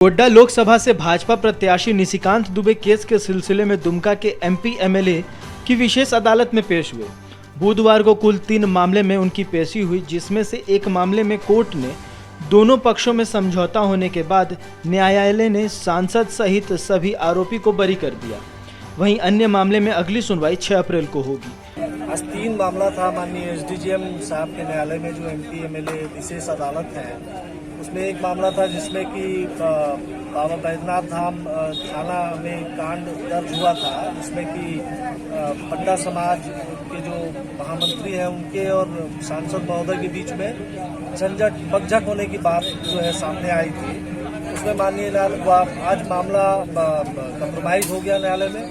गोड्डा लोकसभा से भाजपा प्रत्याशी निशिकांत दुबे केस के सिलसिले में दुमका के एमपी एमएलए की विशेष अदालत में पेश हुए। बुधवार को कुल 3 मामले में उनकी पेशी हुई, जिसमें से एक मामले में कोर्ट ने दोनों पक्षों में समझौता होने के बाद न्यायालय ने सांसद सहित सभी आरोपी को बरी कर दिया। वहीं अन्य मामले में अगली सुनवाई 6 अप्रैल को होगी। आज 3 मामला था माननीय एसडीजीएम साहब के न्यायालय में, जो एमपी एमएलए विशेष अदालत है। उसमें एक मामला था जिसमें कि बाबा बैद्यनाथ धाम थाना में कांड दर्ज हुआ था, जिसमें कि पट्टा समाज के जो महामंत्री हैं उनके और सांसद महोदय के बीच में झंझट बकझक होने की बात जो है सामने आई थी। उसमें माननीय न्यायालय आज मामला कंप्रोमाइज हो गया न्यायालय में।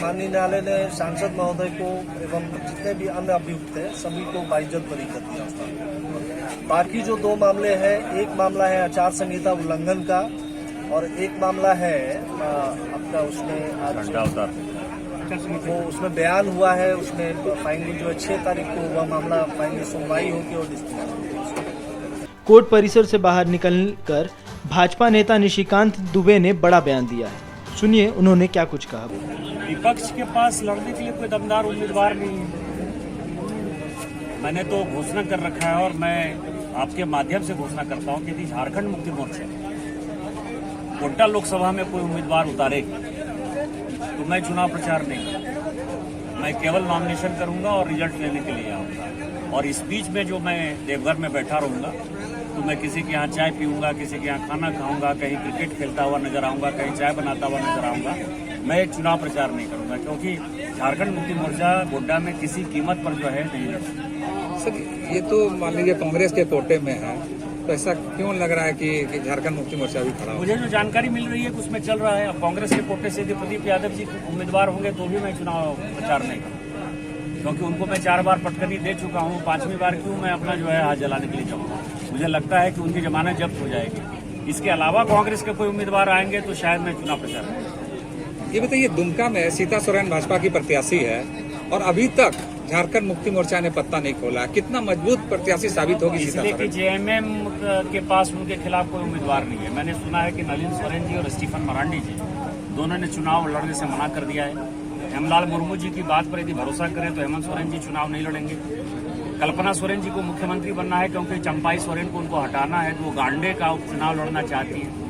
माननीय न्यायालय ने सांसद महोदय को एवं जितने भी अन्य अभियुक्त हैं सभी को बाइज्जत बरी कर दिया। बाकी जो 2 मामले हैं, एक मामला है आचार संहिता उल्लंघन का और एक मामला है आपका उसमें बयान हुआ है, उसमें फाइनली जो है 6 तारीख को हुआ मामला फाइनली सुनवाई होगी और डिस्पोज होगी। कोर्ट परिसर से बाहर निकलकर भाजपा नेता निशिकांत दुबे ने बड़ा बयान दिया है। सुनिए उन्होंने क्या कुछ कहा। विपक्ष के पास लड़ने के लिए कोई दमदार उम्मीदवार नहीं है। मैंने तो घोषणा कर रखा है और मैं आपके माध्यम से घोषणा करता हूं कि यदि झारखंड मुक्ति मोर्चा गोड्डा लोकसभा में कोई उम्मीदवार उतारे तो मैं चुनाव प्रचार नहीं करूंगा। मैं केवल नॉमिनेशन करूंगा और रिजल्ट लेने के लिए आऊंगा। और इस बीच में जो मैं देवघर में बैठा रहूंगा तो मैं किसी के यहाँ चाय पीऊंगा, किसी के यहाँ खाना खाऊंगा, कहीं क्रिकेट खेलता हुआ नजर आऊंगा, कहीं चाय बनाता हुआ नजर आऊंगा। मैं एक चुनाव प्रचार नहीं करूंगा, क्योंकि झारखंड मुक्ति मोर्चा गोड्डा में किसी कीमत पर जो है नहीं लड़। सर, ये तो मान लीजिए कांग्रेस के कोटे में है, तो ऐसा क्यों लग रहा है कि झारखंड मुक्ति मोर्चा भी खड़ा हो? मुझे जो जानकारी मिल रही है कि उसमें चल रहा है। अब कांग्रेस के कोटे से यदि प्रदीप यादव जी उम्मीदवार होंगे तो भी मैं चुनाव प्रचार नहीं करूँगा, क्योंकि उनको मैं 4 बार पटकनी दे चुका हूँ। 5वीं बार क्यों मैं अपना जो है हाथ जलाने के लिए जाऊँगा? मुझे लगता है कि उनकी जमानत जब्त हो जाएगी। इसके अलावा कांग्रेस के कोई उम्मीदवार आएंगे तो शायद मैं चुनाव प्रचार करूँगा। ये बताइए, दुमका में सीता सोरेन भाजपा की प्रत्याशी है और अभी तक झारखंड मुक्ति मोर्चा ने पत्ता नहीं खोला। कितना मजबूत प्रत्याशी साबित होगी सीता सोरेन? इसलिए कि जेएमएम के पास उनके खिलाफ कोई उम्मीदवार नहीं है। मैंने सुना है कि नलिन सोरेन जी और स्टीफन मरांडी जी दोनों ने चुनाव लड़ने से मना कर दिया है। हेमलाल मुर्मू जी की बात पर यदि भरोसा करें तो हेमंत सोरेन जी चुनाव नहीं लड़ेंगे। कल्पना सोरेन जी को मुख्यमंत्री बनना है, क्योंकि चंपाई सोरेन को उनको हटाना है, तो वो गांडे का चुनाव लड़ना चाहती है।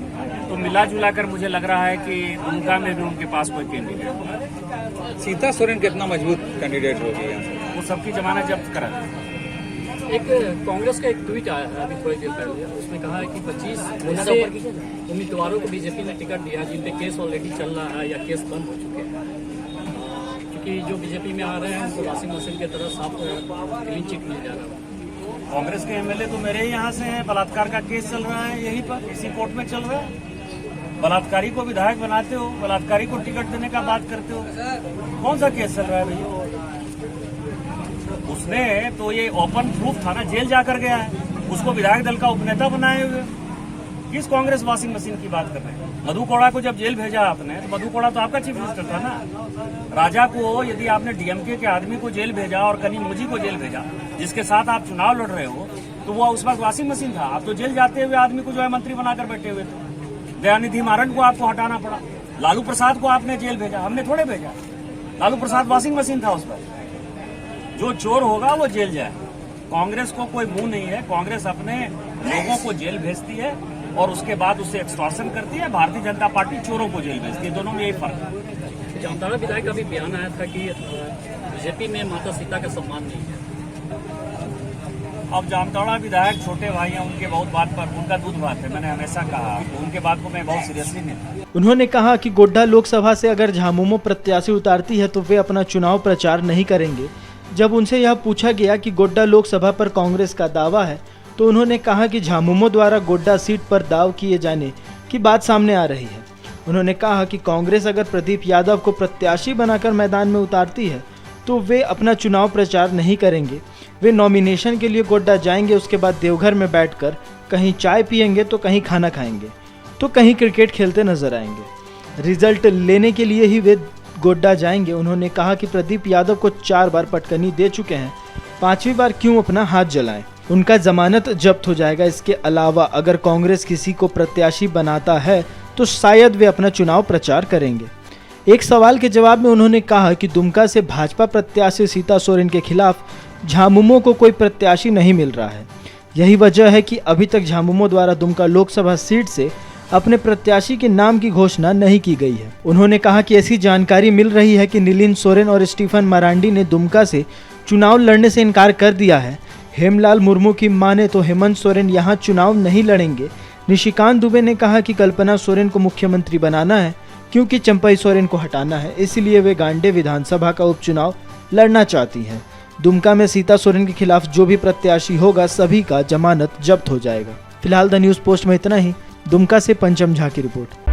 तो मिला जुला कर मुझे लग रहा है कि दुमका में भी उनके पास कोई कैंडिडेट होगा। सीता सोरेन कितना मजबूत कैंडिडेट होगी? वो सबकी जमानत जब्त करा। एक कांग्रेस का एक ट्वीट आया है अभी थोड़ी देर पहले, उसमें कहा है कि 25 ऐसे उम्मीदवारों को बीजेपी ने टिकट दिया जिन पे केस ऑलरेडी चल रहा है या केस बंद हो चुके हैं, क्योंकि जो बीजेपी में आ रहे हैं उनको वॉशिंग मशीन की तरह साफ क्लीन चिट मिल जा रहा है। कांग्रेस के एमएलए तो मेरे यहाँ से हैं। बलात्कार का केस चल रहा है, यहीं पर इसी कोर्ट में चल रहा है। बलात्कारी को विधायक बनाते हो, बलात्कारी को टिकट देने का बात करते हो। कौन सा केस चल रहा है भैया? उसने तो ये ओपन प्रूफ था ना, जेल जाकर गया है। उसको विधायक दल का उपनेता बनाए हुए। किस कांग्रेस वॉशिंग मशीन की बात कर रहे हैं? मधु कोड़ा को जब जेल भेजा आपने, तो मधु कोड़ा तो आपका चीफ मिनिस्टर था ना। राजा को यदि आपने डीएमके के आदमी को जेल भेजा और कनी मुझी को जेल भेजा, जिसके साथ आप चुनाव लड़ रहे हो, तो वो उस वक्त वॉशिंग मशीन था। आप तो जेल जाते हुए आदमी को जो है मंत्री बनाकर बैठे हुए थे। दयानिधि मारन को आपको हटाना पड़ा। लालू प्रसाद को आपने जेल भेजा, हमने थोड़े भेजा। लालू प्रसाद वॉशिंग मशीन था उस पर। जो चोर होगा वो जेल जाए। कांग्रेस को कोई मुंह नहीं है। कांग्रेस अपने लोगों को जेल भेजती है और उसके बाद उससे एक्सटॉर्शन करती है। भारतीय जनता पार्टी चोरों को जेल भेजती है। दोनों में यही फर्क है। जामताड़ा विधायक का भी बयान आया था कि बीजेपी में माता सीता का सम्मान नहीं है। अब जामताड़ा विधायक छोटे भाई हैं, उनके बहुत बात पर उनका दूध भात है। मैंने हमेशा कहा उनके बात को मैं बहुत सीरियसली नहीं। उन्होंने कहा कि गोड्डा लोकसभा से अगर झामुमो प्रत्याशी उतारती है तो वे अपना चुनाव प्रचार नहीं करेंगे। जब उनसे यह पूछा गया कि गोड्डा लोकसभा पर कांग्रेस का दावा है, तो उन्होंने कहा कि झामुमो द्वारा गोड्डा सीट पर दाव किए जाने की बात सामने आ रही है। उन्होंने कहा कि कांग्रेस अगर प्रदीप यादव को प्रत्याशी बनाकर मैदान में उतारती है तो वे अपना चुनाव प्रचार नहीं करेंगे। वे नॉमिनेशन के लिए गोड्डा जाएंगे, उसके बाद देवघर में बैठकर कहीं चाय पियेंगे तो कहीं खाना खाएंगे तो कहीं क्रिकेट खेलते नजर आएंगे। रिजल्ट लेने के लिए ही वे गोड्डा जाएंगे। उन्होंने कहा कि प्रदीप यादव को 4 बार पटकनी दे चुके हैं, 5वीं बार क्यों अपना हाथ जलाएं? उनका जमानत जब्त हो जाएगा। इसके अलावा अगर कांग्रेस किसी को प्रत्याशी बनाता है तो शायद वे अपना चुनाव प्रचार करेंगे। एक सवाल के जवाब में उन्होंने कहा कि दुमका से भाजपा प्रत्याशी सीता सोरेन के खिलाफ झामुमो को कोई प्रत्याशी नहीं मिल रहा है। यही वजह है कि अभी तक झामुमो द्वारा दुमका लोकसभा सीट से अपने प्रत्याशी के नाम की घोषणा नहीं की गई है। उन्होंने कहा कि ऐसी जानकारी मिल रही है कि नीलिन सोरेन और स्टीफन मरांडी ने दुमका से चुनाव लड़ने से इनकार कर दिया है। हेमलाल मुर्मू की माने तो हेमंत सोरेन यहाँ चुनाव नहीं लड़ेंगे। निशिकांत दुबे ने कहा कि कल्पना सोरेन को मुख्यमंत्री बनाना है क्योंकि चंपई सोरेन को हटाना है, इसलिए वे गांडे विधानसभा का उपचुनाव लड़ना चाहती हैं। दुमका में सीता सोरेन के खिलाफ जो भी प्रत्याशी होगा सभी का जमानत जब्त हो जाएगा। फिलहाल द न्यूज़ पोस्ट में इतना ही। दुमका से पंचम झा की रिपोर्ट।